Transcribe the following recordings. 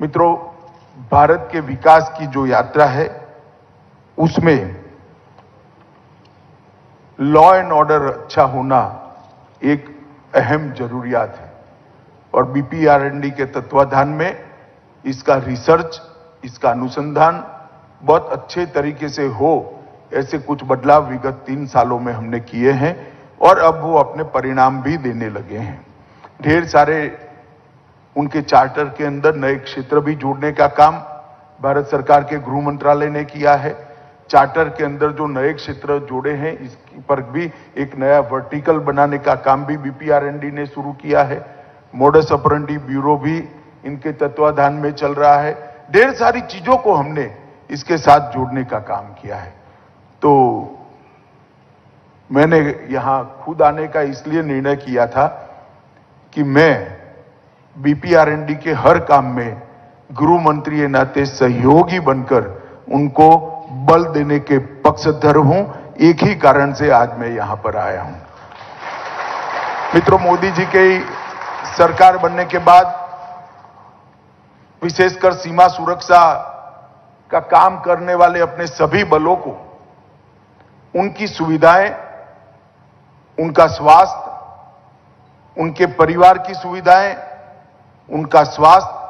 मित्रों, भारत के विकास की जो यात्रा है उसमें लॉ एंड ऑर्डर अच्छा होना एक अहम जरूरियात है और बीपीआरएनडी के तत्वाधान में इसका रिसर्च, इसका अनुसंधान बहुत अच्छे तरीके से हो, ऐसे कुछ बदलाव विगत 3 सालों में हमने किए हैं और अब वो अपने परिणाम भी देने लगे हैं। ढेर सारे उनके चार्टर के अंदर नए क्षेत्र भी जोड़ने का काम भारत सरकार के गृह मंत्रालय ने किया है। चार्टर के अंदर जो नए क्षेत्र जोड़े हैं इस पर भी एक नया वर्टिकल बनाने का काम भी बीपीआरएनडी ने शुरू किया है। मोडस ऑपरेंडी ब्यूरो भी इनके तत्वाधान में चल रहा है। ढेर सारी चीजों को हमने इसके साथ जोड़ने का काम किया है। तो मैंने यहां खुद आने का इसलिए निर्णय किया था कि मैं बीपीआरएनडी के हर काम में गृह मंत्री के नाते सहयोगी बनकर उनको बल देने के पक्षधर हूं। एक ही कारण से आज मैं यहां पर आया हूं। मित्रों, मोदी जी के सरकार बनने के बाद विशेषकर सीमा सुरक्षा का काम करने वाले अपने सभी बलों को उनकी सुविधाएं, उनका स्वास्थ्य, उनके परिवार की सुविधाएं, उनका स्वास्थ्य,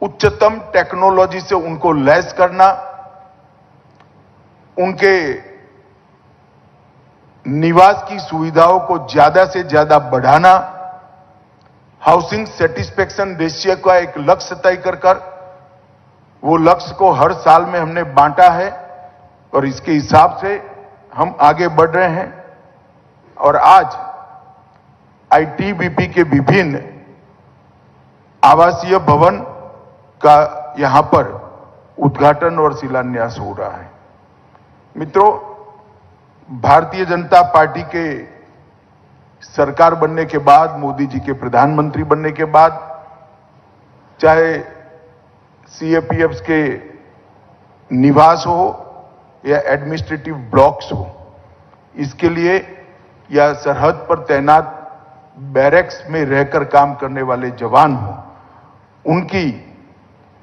उच्चतम टेक्नोलॉजी से उनको लैस करना, उनके निवास की सुविधाओं को ज्यादा से ज्यादा बढ़ाना, हाउसिंग सेटिस्फेक्शन रेशियो का एक लक्ष्य तय कर वो लक्ष्य को हर साल में हमने बांटा है और इसके हिसाब से हम आगे बढ़ रहे हैं। और आज आईटीबीपी के विभिन्न आवासीय भवन का यहां पर उद्घाटन और शिलान्यास हो रहा है। मित्रों, भारतीय जनता पार्टी के सरकार बनने के बाद, मोदी जी के प्रधानमंत्री बनने के बाद, चाहे सीएपीएफ्स के निवास हो या एडमिनिस्ट्रेटिव ब्लॉक्स हो, इसके लिए या सरहद पर तैनात बैरक्स में रहकर काम करने वाले जवान हो, उनकी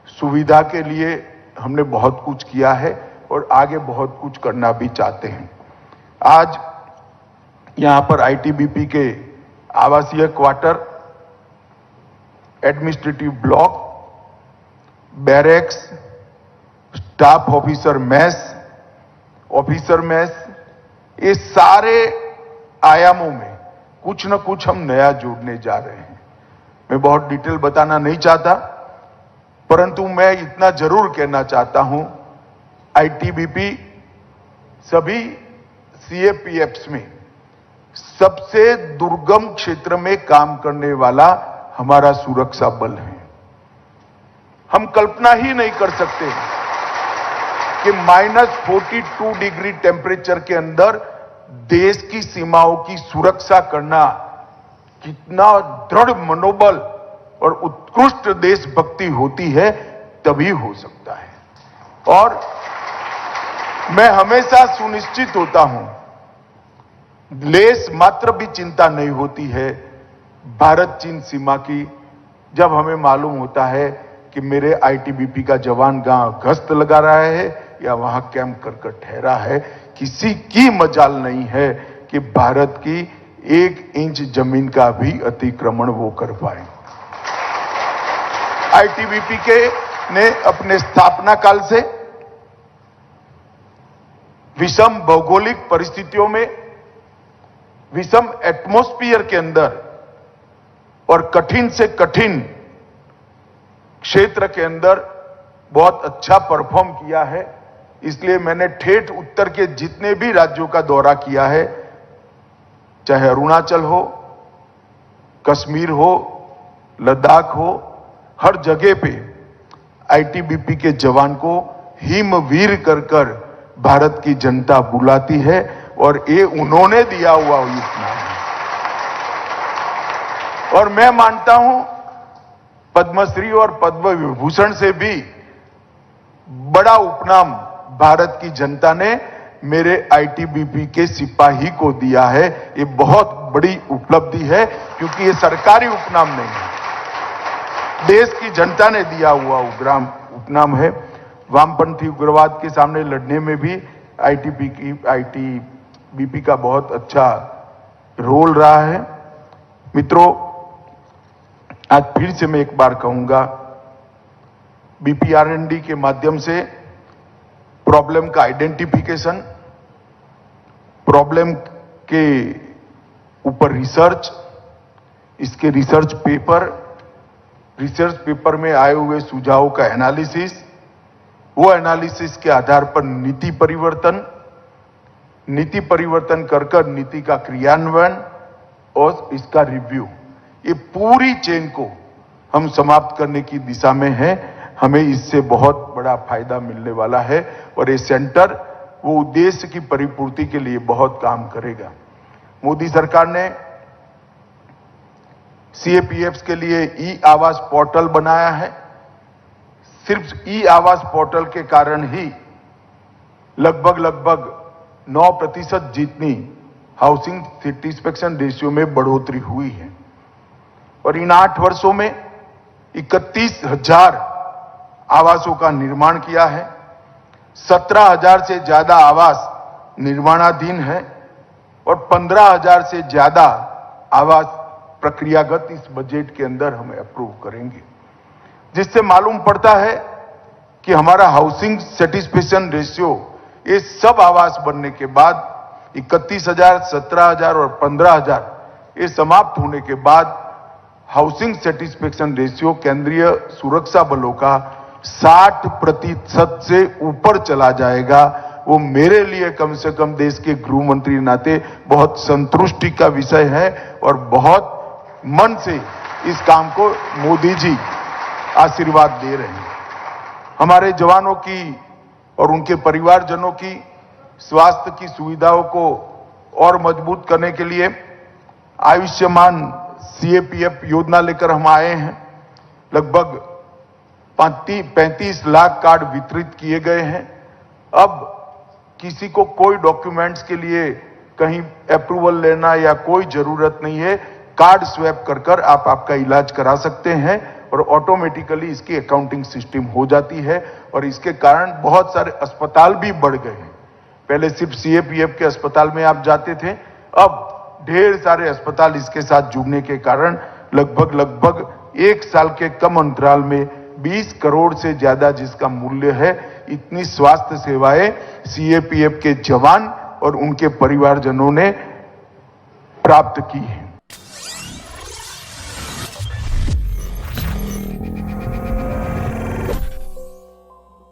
सुविधा के लिए हमने बहुत कुछ किया है और आगे बहुत कुछ करना भी चाहते हैं। आज यहां पर आईटीबीपी के आवासीय quarter, administrative block, barracks, staff officer mess, ये सारे आयामों में कुछ न कुछ हम नया जोड़ने जा रहे हैं। मैं बहुत डिटेल बताना नहीं चाहता, परंतु मैं इतना जरूर कहना चाहता हूं, आईटीबीपी सभी सीएपीएफ्स में सबसे दुर्गम क्षेत्र में काम करने वाला हमारा सुरक्षा बल है। हम कल्पना ही नहीं कर सकते कि -42 डिग्री टेम्परेचर के अंदर देश की सीमाओं की सुरक्षा करना कितना दृढ़ मनोबल और उत्कृष्ट देशभक्ति होती है, तभी हो सकता है। और मैं हमेशा सुनिश्चित होता हूं, लेस मात्र भी चिंता नहीं होती है भारत चीन सीमा की, जब हमें मालूम होता है कि मेरे आईटीबीपी का जवान गांव गश्त लगा रहा है या वहां कैंप कर ठहरा है। किसी की मजाल नहीं है कि भारत की 1 इंच जमीन का भी अतिक्रमण वो कर पाए। आईटीबीपी के ने अपने स्थापना काल से विषम भौगोलिक परिस्थितियों में, विषम एटमॉस्फेयर के अंदर और कठिन से कठिन क्षेत्र के अंदर बहुत अच्छा परफॉर्म किया है। इसलिए मैंने ठेठ उत्तर के जितने भी राज्यों का दौरा किया है, चाहे अरुणाचल हो, कश्मीर हो, लद्दाख हो, हर जगह पे आईटीबीपी के जवान को हिमवीर कर भारत की जनता बुलाती है और ये उन्होंने दिया हुआ उपनाम है। और मैं मानता हूं पद्मश्री और पद्म विभूषण से भी बड़ा उपनाम भारत की जनता ने मेरे आईटीबीपी के सिपाही को दिया है। ये बहुत बड़ी उपलब्धि है, क्योंकि ये सरकारी उपनाम नहीं है, देश की जनता ने दिया हुआ उपनाम है। वामपंथी उग्रवाद के सामने लड़ने में भी आईटीबीपी का बहुत अच्छा रोल रहा है। मित्रों, आज फिर से मैं एक बार कहूंगा, बीपीआरएनडी के माध्यम से प्रॉब्लम का आइडेंटिफिकेशन, प्रॉब्लम के ऊपर रिसर्च, इसके रिसर्च पेपर में आए हुए सुझावों का एनालिसिस, वो एनालिसिस के आधार पर नीति परिवर्तन कर नीति का क्रियान्वयन और इसका रिव्यू, ये पूरी चेन को हम समाप्त करने की दिशा में हैं। हमें इससे बहुत बड़ा फायदा मिलने वाला है और ये सेंटर वो उद्देश्य की परिपूर्ति के लिए बहुत काम करेगा। मोदी सरकार ने सीएपीएफ के लिए ई आवास पोर्टल बनाया है। सिर्फ ई आवास पोर्टल के कारण ही लगभग 9% जितनी हाउसिंग सेटिस्फेक्शन रेशियो में बढ़ोतरी हुई है और इन 8 वर्षों में 31,000 आवासों का निर्माण किया है। 17,000 से ज्यादा आवास निर्माणाधीन है और 15,000 से ज्यादा आवास प्रक्रियागत इस बजट के अंदर हम अप्रूव करेंगे, जिससे मालूम पड़ता है कि हमारा हाउसिंग सेटिस्फेक्शन रेशियो ये सब आवास बनने के बाद 31,000, 17,000 और 15,000 ये समाप्त होने के बाद हाउसिंग सेटिस्फेक्शन रेशियो केंद्रीय सुरक्षा बलों का 60% से ऊपर चला जाएगा। वो मेरे लिए कम से कम देश के गृह मंत्री नाते बहुत संतुष्टि का विषय है और बहुत मन से इस काम को मोदी जी आशीर्वाद दे रहे हैं। हमारे जवानों की और उनके परिवारजनों की स्वास्थ्य की सुविधाओं को और मजबूत करने के लिए आयुष्मान सीएपीएफ योजना लेकर हम आए हैं। लगभग 35 लाख कार्ड वितरित किए गए हैं। अब किसी को कोई डॉक्यूमेंट्स के लिए कहीं अप्रूवल लेना या कोई जरूरत नहीं है। कार्ड स्वैप कर आप आपका इलाज करा सकते हैं और ऑटोमेटिकली इसकी अकाउंटिंग सिस्टम हो जाती है और इसके कारण बहुत सारे अस्पताल भी बढ़ गए हैं। पहले सिर्फ सीएपीएफ के अस्पताल में आप जाते थे, अब ढेर सारे अस्पताल इसके साथ जुड़ने के कारण लगभग 1 साल के कम अंतराल में 20 करोड़ से ज्यादा जिसका मूल्य है, इतनी स्वास्थ्य सेवाएं सीएपीएफ के जवान और उनके परिवारजनों ने प्राप्त की है।